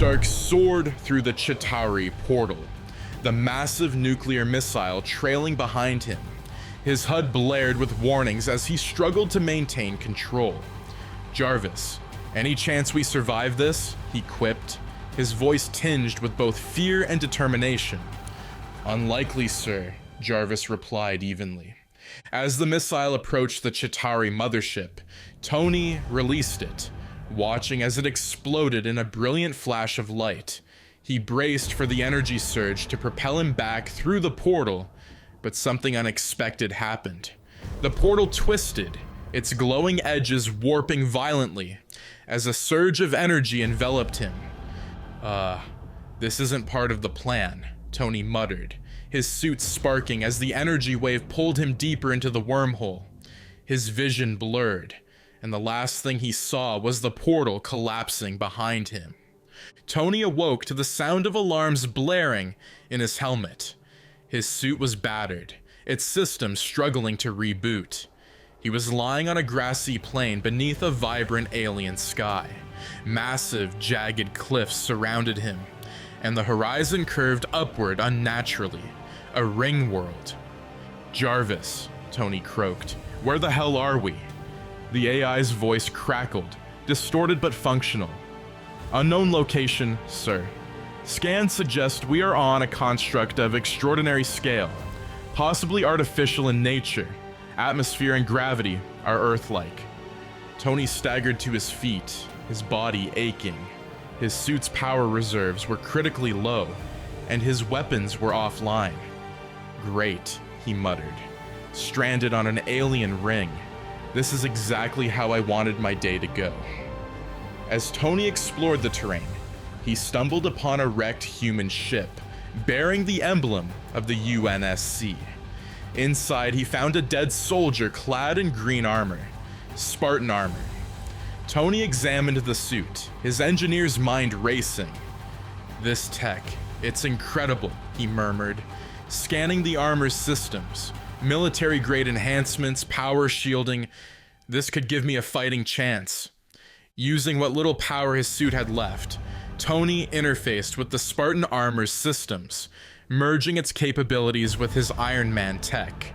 Stark soared through the Chitauri portal, the massive nuclear missile trailing behind him. His HUD blared with warnings as he struggled to maintain control. "Jarvis, any chance we survive this?" he quipped, his voice tinged with both fear and determination. "Unlikely, sir," Jarvis replied evenly. As the missile approached the Chitauri mothership, Tony released it, watching as it exploded in a brilliant flash of light. He braced for the energy surge to propel him back through the portal, but something unexpected happened. The portal twisted, its glowing edges warping violently as a surge of energy enveloped him. This isn't part of the plan," Tony muttered, his suit sparking as the energy wave pulled him deeper into the wormhole. His vision blurred, and the last thing he saw was the portal collapsing behind him. Tony awoke to the sound of alarms blaring in his helmet. His suit was battered, its systems struggling to reboot. He was lying on a grassy plain beneath a vibrant alien sky. Massive, jagged cliffs surrounded him, and the horizon curved upward unnaturally, a ring world. "Jarvis," Tony croaked, "where the hell are we?" The AI's voice crackled, distorted but functional. "Unknown location, sir. Scans suggest we are on a construct of extraordinary scale, possibly artificial in nature. Atmosphere and gravity are Earth-like." Tony staggered to his feet, his body aching. His suit's power reserves were critically low, and his weapons were offline. "Great," he muttered. "Stranded on an alien ring. This is exactly how I wanted my day to go." As Tony explored the terrain, he stumbled upon a wrecked human ship, bearing the emblem of the UNSC. Inside, he found a dead soldier clad in green armor, Spartan armor. Tony examined the suit, his engineer's mind racing. "This tech, it's incredible," he murmured, scanning the armor's systems. "Military-grade enhancements, power shielding. This could give me a fighting chance." Using what little power his suit had left, Tony interfaced with the Spartan armor's systems, merging its capabilities with his Iron Man tech.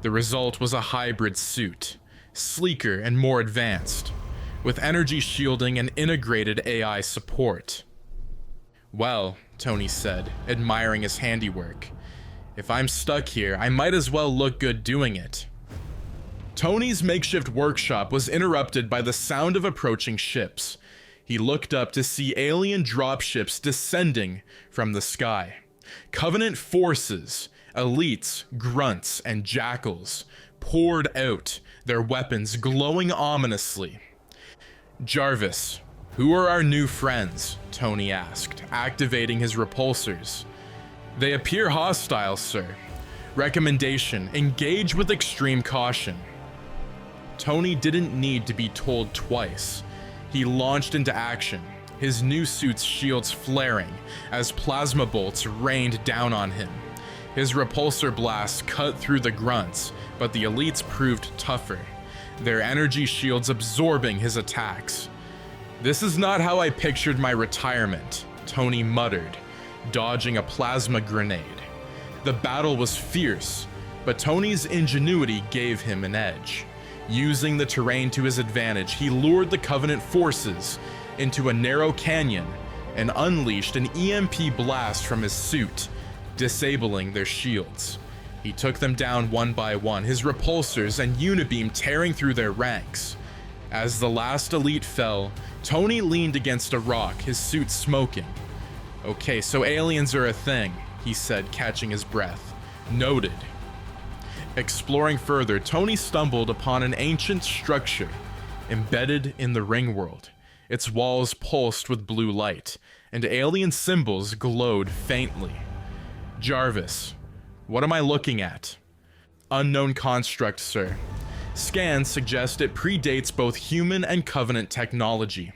The result was a hybrid suit, sleeker and more advanced, with energy shielding and integrated AI support. "Well," Tony said, admiring his handiwork, "if I'm stuck here, I might as well look good doing it." Tony's makeshift workshop was interrupted by the sound of approaching ships. He looked up to see alien dropships descending from the sky. Covenant forces, elites, grunts, and jackals poured out, their weapons glowing ominously. "Jarvis, who are our new friends?" Tony asked, activating his repulsors. "They appear hostile, sir. Recommendation: engage with extreme caution." Tony didn't need to be told twice. He launched into action, his new suit's shields flaring as plasma bolts rained down on him. His repulsor blasts cut through the grunts, but the elites proved tougher, their energy shields absorbing his attacks. "This is not how I pictured my retirement," Tony muttered, dodging a plasma grenade. The battle was fierce, but Tony's ingenuity gave him an edge. Using the terrain to his advantage, he lured the Covenant forces into a narrow canyon and unleashed an EMP blast from his suit, disabling their shields. He took them down one by one, his repulsors and unibeam tearing through their ranks. As the last elite fell, Tony leaned against a rock, his suit smoking. "Okay, so aliens are a thing," he said, catching his breath. "Noted." Exploring further, Tony stumbled upon an ancient structure embedded in the ring world. Its walls pulsed with blue light, and alien symbols glowed faintly. "Jarvis, what am I looking at?" "Unknown construct, sir. Scans suggest it predates both human and Covenant technology."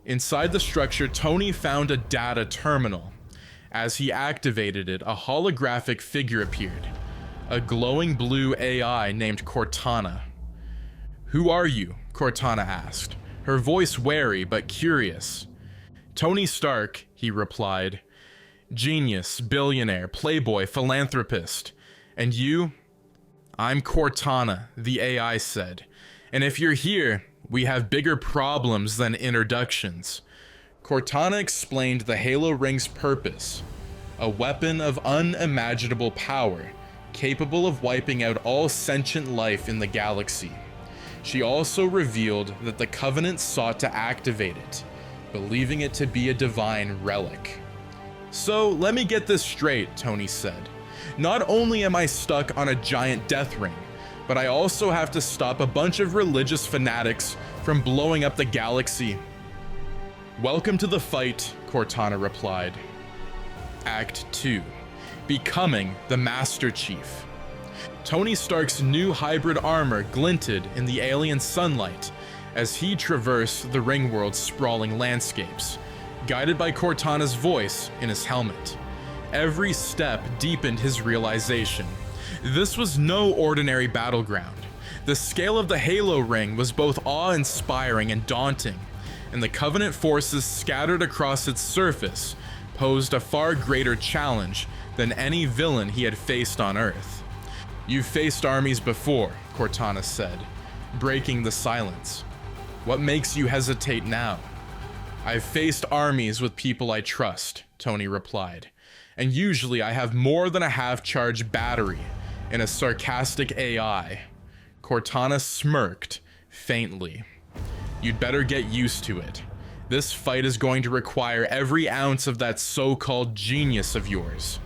Inside the structure, Tony found a data terminal. As he activated it, a holographic figure appeared, a glowing blue AI named Cortana. "Who are you?" Cortana asked, her voice wary but curious. Tony Stark, he replied. Genius, billionaire, playboy, philanthropist. And you? I'm Cortana, the AI said. And if you're here, we have bigger problems than introductions. Cortana explained the Halo Ring's purpose. A weapon of unimaginable power, capable of wiping out all sentient life in the galaxy. She also revealed that the Covenant sought to activate it, believing it to be a divine relic. So let me get this straight, Tony said. Not only am I stuck on a giant death ring, but I also have to stop a bunch of religious fanatics from blowing up the galaxy. Welcome to the fight, Cortana replied. Act 2. Becoming the Master Chief. Tony Stark's new hybrid armor glinted in the alien sunlight as he traversed the Ringworld's sprawling landscapes, guided by Cortana's voice in his helmet. Every step deepened his realization. This was no ordinary battleground. The scale of the Halo Ring was both awe-inspiring and daunting, and the Covenant forces scattered across its surface posed a far greater challenge than any villain he had faced on Earth. You've faced armies before, Cortana said, breaking the silence. What makes you hesitate now? I've faced armies with people I trust, Tony replied, and usually I have more than a half-charged battery and a sarcastic AI. Cortana smirked faintly. You'd better get used to it. This fight is going to require every ounce of that so-called genius of yours.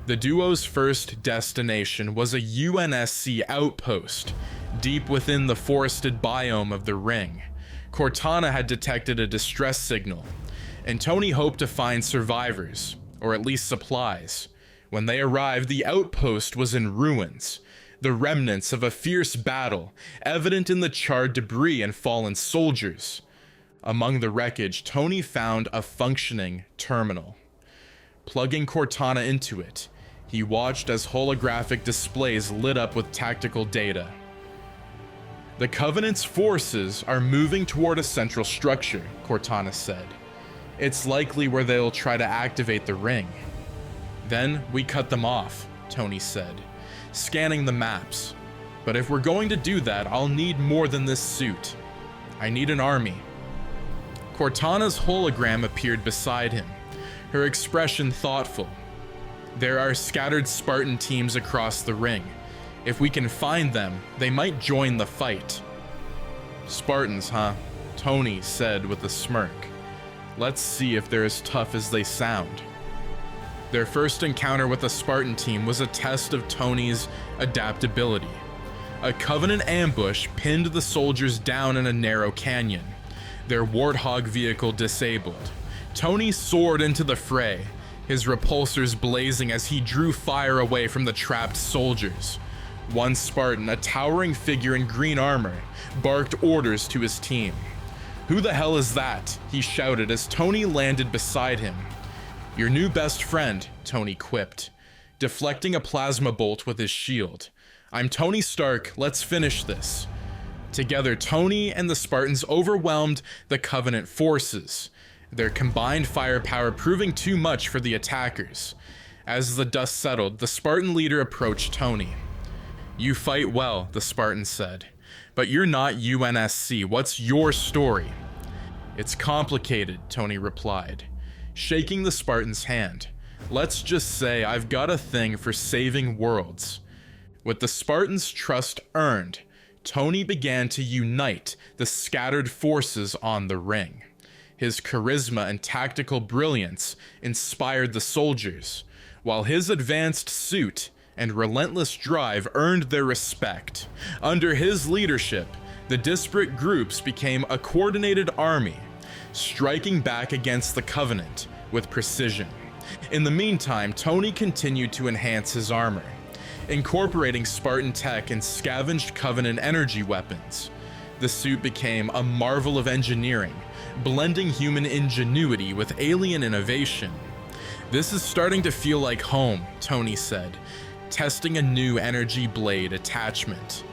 The duo's first destination was a UNSC outpost, deep within the forested biome of the ring. Cortana had detected a distress signal, and Tony hoped to find survivors, or at least supplies. When they arrived, the outpost was in ruins, the remnants of a fierce battle, evident in the charred debris and fallen soldiers. Among the wreckage, Tony found a functioning terminal. Plugging Cortana into it, he watched as holographic displays lit up with tactical data. The Covenant's forces are moving toward a central structure, Cortana said. It's likely where they'll try to activate the ring. Then we cut them off, Tony said, scanning the maps. But if we're going to do that, I'll need more than this suit. I need an army. Cortana's hologram appeared beside him, her expression thoughtful. There are scattered Spartan teams across the ring. If we can find them, they might join the fight. Spartans, huh? Tony said with a smirk. Let's see if they're as tough as they sound. Their first encounter with a Spartan team was a test of Tony's adaptability. A Covenant ambush pinned the soldiers down in a narrow canyon, their Warthog vehicle disabled. Tony soared into the fray, his repulsors blazing as he drew fire away from the trapped soldiers. One Spartan, a towering figure in green armor, barked orders to his team. "Who the hell is that?" he shouted as Tony landed beside him. "Your new best friend," Tony quipped, deflecting a plasma bolt with his shield. "I'm Tony Stark, let's finish this." Together, Tony and the Spartans overwhelmed the Covenant forces, their combined firepower proving too much for the attackers. As the dust settled, the Spartan leader approached Tony. "You fight well," the Spartan said, "but you're not UNSC. What's your story?" "It's complicated," Tony replied, shaking the Spartan's hand. "Let's just say I've got a thing for saving worlds." With the Spartans' trust earned, Tony began to unite the scattered forces on the ring. His charisma and tactical brilliance inspired the soldiers, while his advanced suit and relentless drive earned their respect. Under his leadership, the disparate groups became a coordinated army, striking back against the Covenant with precision. In the meantime, Tony continued to enhance his armor, incorporating Spartan tech and scavenged Covenant energy weapons. The suit became a marvel of engineering, blending human ingenuity with alien innovation. "This is starting to feel like home," Tony said, testing a new energy blade attachment.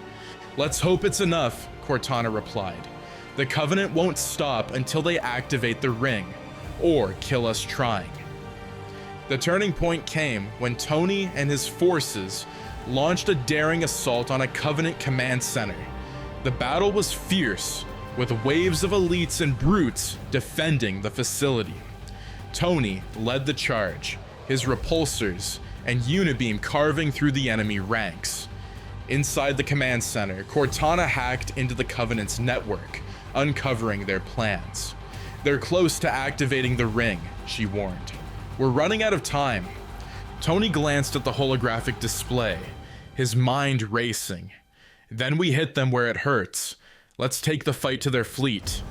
"Let's hope it's enough," Cortana replied. "The Covenant won't stop until they activate the ring, or kill us trying. The turning point came when Tony and his forces launched a daring assault on a Covenant command center. The battle was fierce, with waves of elites and brutes defending the facility. Tony led the charge, his repulsors and unibeam carving through the enemy ranks. Inside the command center, Cortana hacked into the Covenant's network, uncovering their plans. "They're close to activating the ring," she warned. "We're running out of time." Tony glanced at the holographic display, his mind racing. "Then we hit them where it hurts. Let's take the fight to their fleet."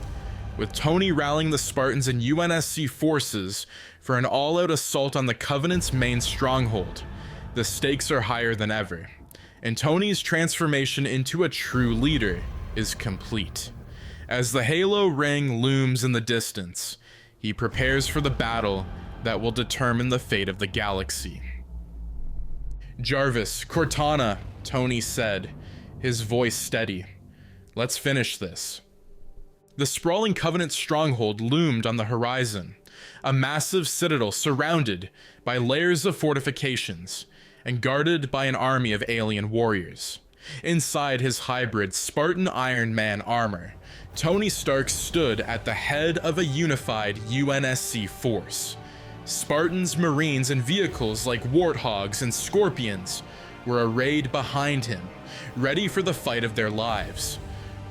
With Tony rallying the Spartans and UNSC forces for an all-out assault on the Covenant's main stronghold, the stakes are higher than ever, and Tony's transformation into a true leader is complete. As the Halo ring looms in the distance, he prepares for the battle that will determine the fate of the galaxy. "Jarvis, Cortana," Tony said, his voice steady. "Let's finish this." The sprawling Covenant stronghold loomed on the horizon, a massive citadel surrounded by layers of fortifications and guarded by an army of alien warriors. Inside his hybrid Spartan Iron Man armor, Tony Stark stood at the head of a unified UNSC force. Spartans, Marines, and vehicles like Warthogs and Scorpions were arrayed behind him, ready for the fight of their lives.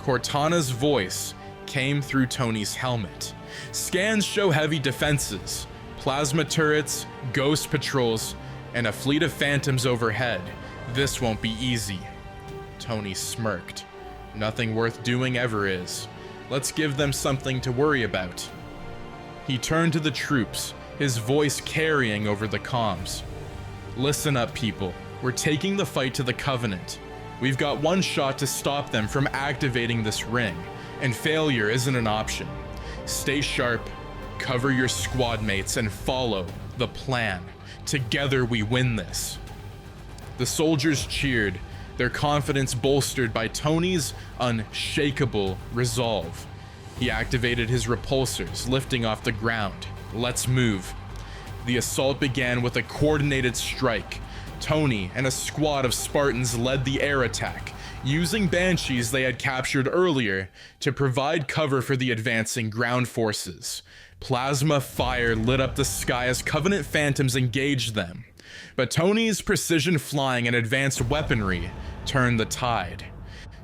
Cortana's voice came through Tony's helmet. "Scans show heavy defenses, plasma turrets, ghost patrols, and a fleet of phantoms overhead. This won't be easy." Tony smirked. "Nothing worth doing ever is. Let's give them something to worry about." He turned to the troops, his voice carrying over the comms. "Listen up, people. We're taking the fight to the Covenant. We've got one shot to stop them from activating this ring, and failure isn't an option. Stay sharp, cover your squad mates, and follow the plan. Together we win this." The soldiers cheered, their confidence bolstered by Tony's unshakable resolve. He activated his repulsors, lifting off the ground. "Let's move." The assault began with a coordinated strike. Tony and a squad of Spartans led the air attack, using banshees they had captured earlier to provide cover for the advancing ground forces. Plasma fire lit up the sky as Covenant phantoms engaged them, but Tony's precision flying and advanced weaponry turned the tide.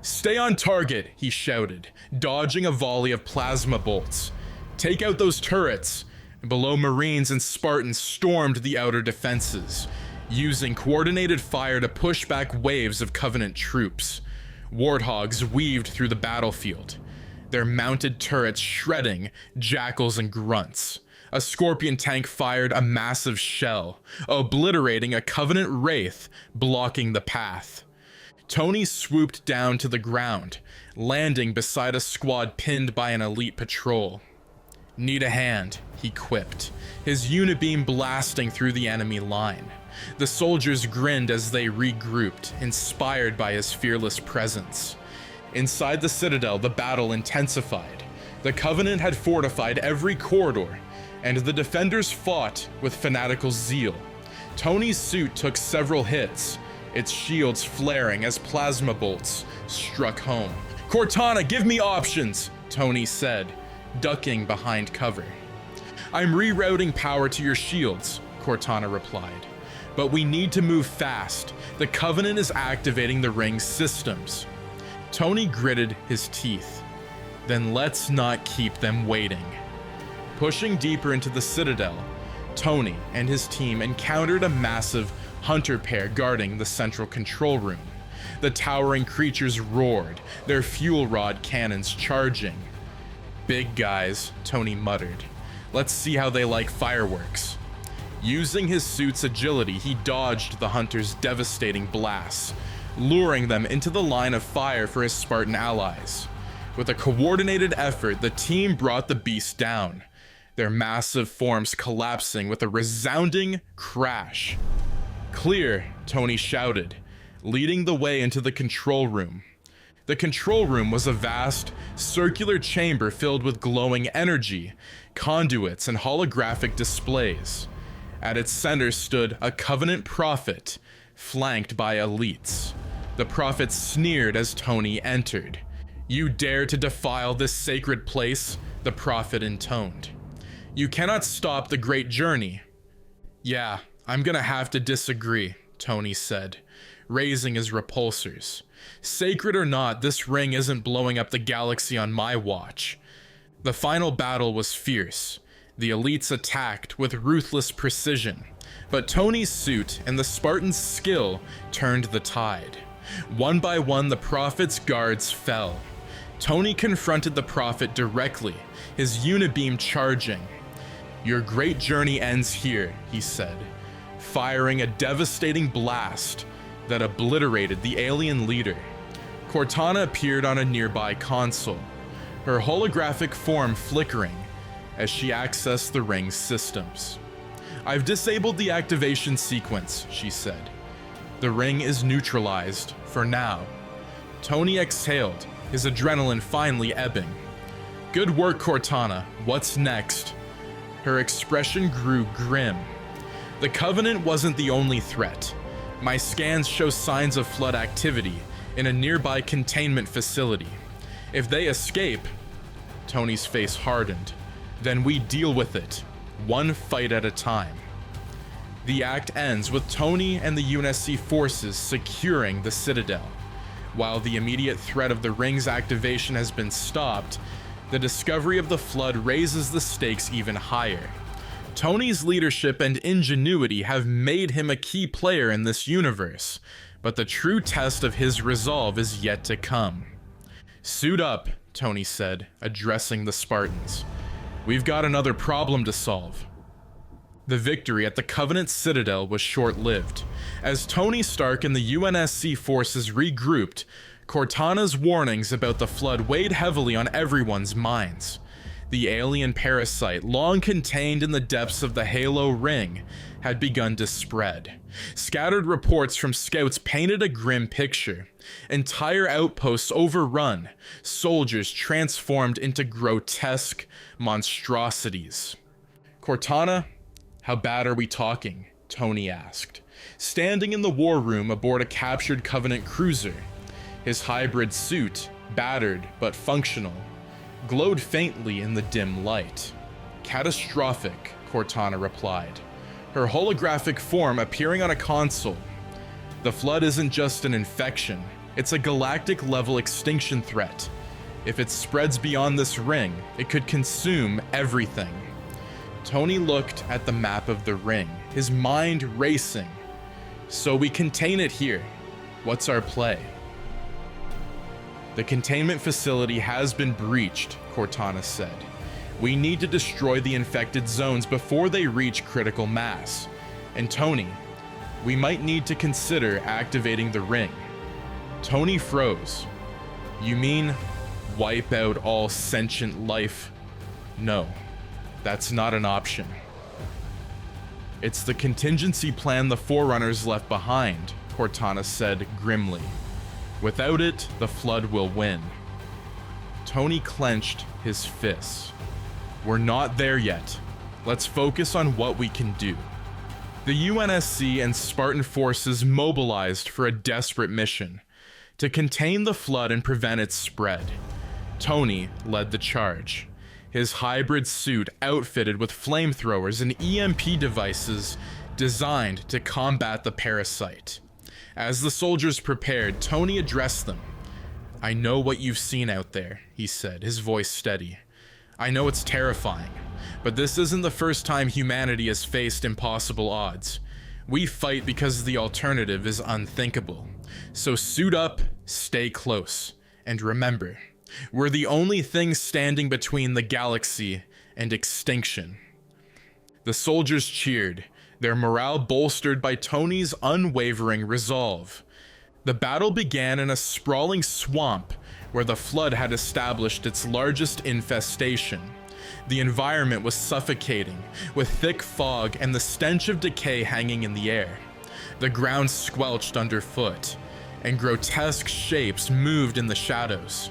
"Stay on target," he shouted, dodging a volley of plasma bolts. "Take out those turrets." Below, Marines and Spartans stormed the outer defenses, using coordinated fire to push back waves of Covenant troops. Warthogs weaved through the battlefield, their mounted turrets shredding jackals and grunts. A Scorpion tank fired a massive shell, obliterating a Covenant wraith blocking the path. Tony swooped down to the ground, landing beside a squad pinned by an elite patrol. "Need a hand," he quipped, his unibeam blasting through the enemy line. The soldiers grinned as they regrouped, inspired by his fearless presence. Inside the citadel, the battle intensified. The Covenant had fortified every corridor, and the defenders fought with fanatical zeal. Tony's suit took several hits, its shields flaring as plasma bolts struck home. "Cortana, give me options," Tony said, ducking behind cover. "I'm rerouting power to your shields," Cortana replied. "But we need to move fast. The Covenant is activating the ring's systems." Tony gritted his teeth. "Then let's not keep them waiting." Pushing deeper into the citadel, Tony and his team encountered a massive hunter pair guarding the central control room. The towering creatures roared, their fuel rod cannons charging. "Big guys," Tony muttered. "Let's see how they like fireworks." Using his suit's agility, he dodged the hunters' devastating blasts, luring them into the line of fire for his Spartan allies. With a coordinated effort, the team brought the beast down, their massive forms collapsing with a resounding crash. "Clear," Tony shouted, leading the way into the control room. The control room was a vast, circular chamber filled with glowing energy, conduits, and holographic displays. At its center stood a Covenant prophet, flanked by elites. The prophet sneered as Tony entered. "You dare to defile this sacred place?" the prophet intoned. "You cannot stop the great journey." "Yeah, I'm gonna have to disagree," Tony said, raising his repulsors. "Sacred or not, this ring isn't blowing up the galaxy on my watch." The final battle was fierce. The elites attacked with ruthless precision, but Tony's suit and the Spartans' skill turned the tide. One by one, the prophet's guards fell. Tony confronted the prophet directly, his unibeam charging. "Your great journey ends here," he said, firing a devastating blast that obliterated the alien leader. Cortana appeared on a nearby console, her holographic form flickering as she accessed the ring's systems. "I've disabled the activation sequence," she said. "The ring is neutralized for now." Tony exhaled, his adrenaline finally ebbing. "Good work, Cortana. What's next?" Her expression grew grim. "The Covenant wasn't the only threat. My scans show signs of flood activity in a nearby containment facility. If they escape," Tony's face hardened, "then we deal with it, one fight at a time." The act ends with Tony and the UNSC forces securing the Citadel. While the immediate threat of the ring's activation has been stopped, the discovery of the flood raises the stakes even higher. Tony's leadership and ingenuity have made him a key player in this universe, but the true test of his resolve is yet to come. "Suit up," Tony said, addressing the Spartans. "We've got another problem to solve." The victory at the Covenant Citadel was short-lived. As Tony Stark and the UNSC forces regrouped, Cortana's warnings about the flood weighed heavily on everyone's minds. The alien parasite, long contained in the depths of the Halo Ring, had begun to spread. Scattered reports from scouts painted a grim picture. Entire outposts overrun, soldiers transformed into grotesque monstrosities. "Cortana, how bad are we talking?" Tony asked, standing in the war room aboard a captured Covenant cruiser. His hybrid suit, battered but functional, glowed faintly in the dim light. "Catastrophic," Cortana replied, her holographic form appearing on a console. "The flood isn't just an infection, it's a galactic-level extinction threat. If it spreads beyond this ring, it could consume everything." Tony looked at the map of the ring, his mind racing. "So we contain it here. What's our play?" "The containment facility has been breached," Cortana said. "We need to destroy the infected zones before they reach critical mass. And Tony, we might need to consider activating the ring." Tony froze. "You mean wipe out all sentient life?" "No, that's not an option. It's the contingency plan the Forerunners left behind," Cortana said grimly. "Without it, the flood will win." Tony clenched his fists. "We're not there yet. Let's focus on what we can do." The UNSC and Spartan forces mobilized for a desperate mission to contain the flood and prevent its spread. Tony led the charge, his hybrid suit outfitted with flamethrowers and EMP devices designed to combat the parasite. As the soldiers prepared, Tony addressed them. "I know what you've seen out there," he said, his voice steady. "I know it's terrifying, but this isn't the first time humanity has faced impossible odds. We fight because the alternative is unthinkable. So suit up, stay close, and remember, we're the only thing standing between the galaxy and extinction." The soldiers cheered, their morale bolstered by Tony's unwavering resolve. The battle began in a sprawling swamp where the flood had established its largest infestation. The environment was suffocating, with thick fog and the stench of decay hanging in the air. The ground squelched underfoot, and grotesque shapes moved in the shadows.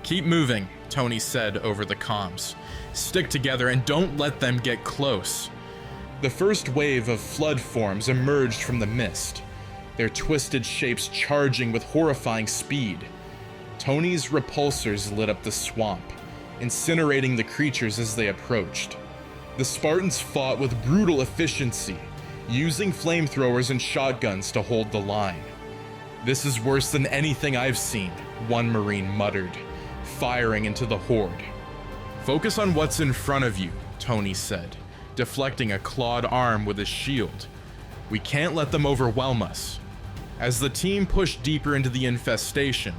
"Keep moving," Tony said over the comms. "Stick together and don't let them get close." The first wave of flood forms emerged from the mist, their twisted shapes charging with horrifying speed. Tony's repulsors lit up the swamp, incinerating the creatures as they approached. The Spartans fought with brutal efficiency, using flamethrowers and shotguns to hold the line. "This is worse than anything I've seen," one Marine muttered, firing into the horde. "Focus on what's in front of you," Tony said, deflecting a clawed arm with his shield. "We can't let them overwhelm us." As the team pushed deeper into the infestation,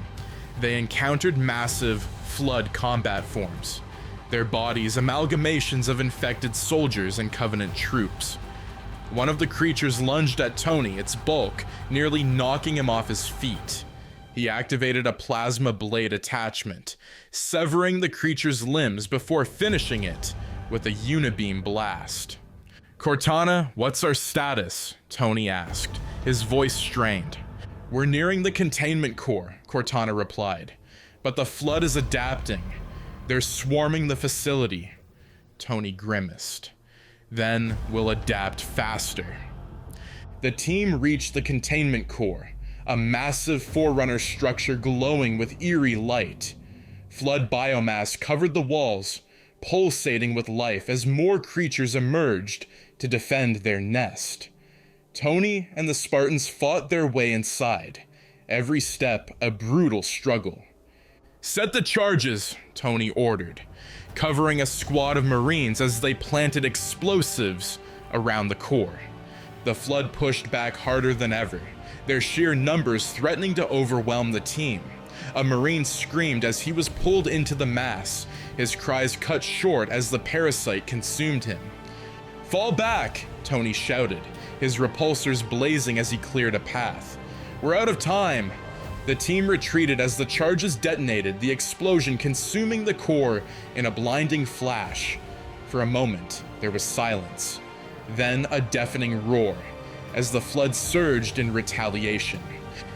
they encountered massive flood combat forms, their bodies amalgamations of infected soldiers and Covenant troops. One of the creatures lunged at Tony, its bulk nearly knocking him off his feet. He activated a plasma blade attachment, severing the creature's limbs before finishing it with a unibeam blast. "Cortana, what's our status?" Tony asked, his voice strained. "We're nearing the containment core," Cortana replied, "but the flood is adapting. They're swarming the facility." Tony grimaced. "Then we'll adapt faster." The team reached the containment core, a massive forerunner structure glowing with eerie light. Flood biomass covered the walls, pulsating with life as more creatures emerged to defend their nest. Tony and the Spartans fought their way inside, every step a brutal struggle. "Set the charges," Tony ordered, covering a squad of Marines as they planted explosives around the core. The flood pushed back harder than ever, their sheer numbers threatening to overwhelm the team. A Marine screamed as he was pulled into the mass, his cries cut short as the parasite consumed him. "Fall back," Tony shouted, his repulsors blazing as he cleared a path. "We're out of time." The team retreated as the charges detonated, the explosion consuming the core in a blinding flash. For a moment, there was silence, then a deafening roar, as the flood surged in retaliation.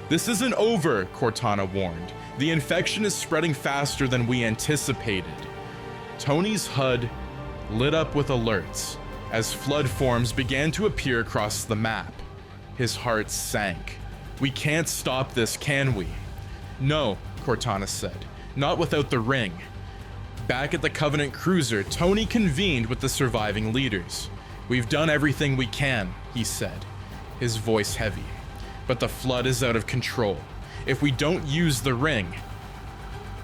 "This isn't over," Cortana warned. "The infection is spreading faster than we anticipated." Tony's HUD lit up with alerts as flood forms began to appear across the map. His heart sank. "We can't stop this, can we?" "No," Cortana said, "not without the ring." Back at the Covenant cruiser, Tony convened with the surviving leaders. "We've done everything we can," he said, his voice heavy. "But the flood is out of control. If we don't use the ring..."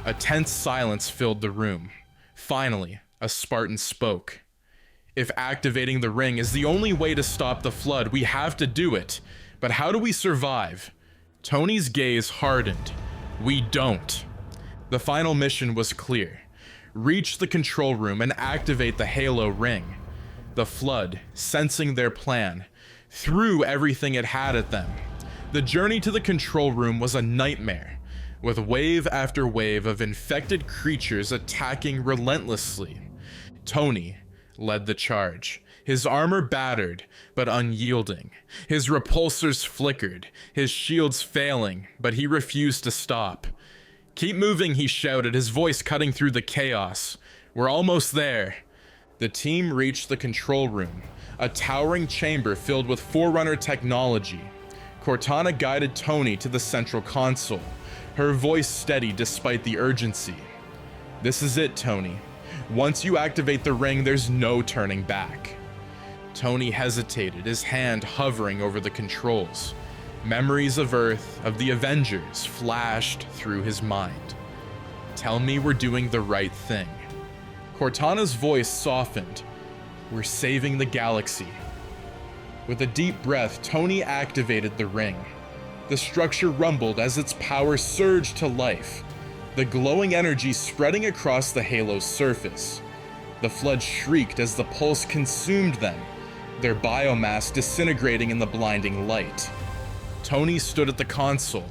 A tense silence filled the room. Finally, a Spartan spoke. "If activating the ring is the only way to stop the flood, we have to do it. But how do we survive?" Tony's gaze hardened. "We don't." The final mission was clear. Reach the control room and activate the Halo ring. The flood, sensing their plan, threw everything it had at them. The journey to the control room was a nightmare, with wave after wave of infected creatures attacking relentlessly. Tony led the charge, his armor battered but unyielding. His repulsors flickered, his shields failing, but he refused to stop. "Keep moving," he shouted, his voice cutting through the chaos. "We're almost there." The team reached the control room, a towering chamber filled with Forerunner technology. Cortana guided Tony to the central console, her voice steady despite the urgency. "This is it, Tony. Once you activate the ring, there's no turning back." Tony hesitated, his hand hovering over the controls. Memories of Earth, of the Avengers, flashed through his mind. "Tell me we're doing the right thing." Cortana's voice softened. "We're saving the galaxy." With a deep breath, Tony activated the ring. The structure rumbled as its power surged to life, the glowing energy spreading across the Halo's surface. The flood shrieked as the pulse consumed them, their biomass disintegrating in the blinding light. Tony stood at the console,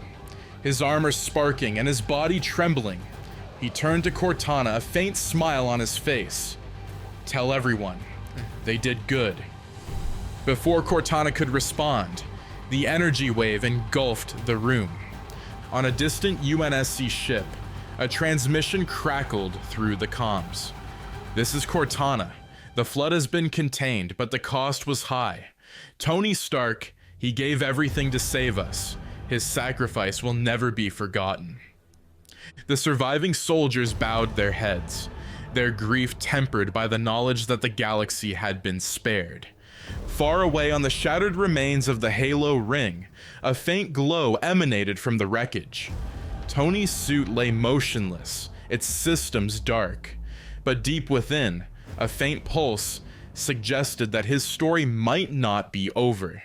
his armor sparking and his body trembling. He turned to Cortana, a faint smile on his face. "Tell everyone, they did good." Before Cortana could respond, the energy wave engulfed the room. On a distant UNSC ship, a transmission crackled through the comms. "This is Cortana. The flood has been contained, but the cost was high. Tony Stark, he gave everything to save us. His sacrifice will never be forgotten." The surviving soldiers bowed their heads, their grief tempered by the knowledge that the galaxy had been spared. Far away on the shattered remains of the Halo ring, a faint glow emanated from the wreckage. Tony's suit lay motionless, its systems dark, but deep within, a faint pulse suggested that his story might not be over.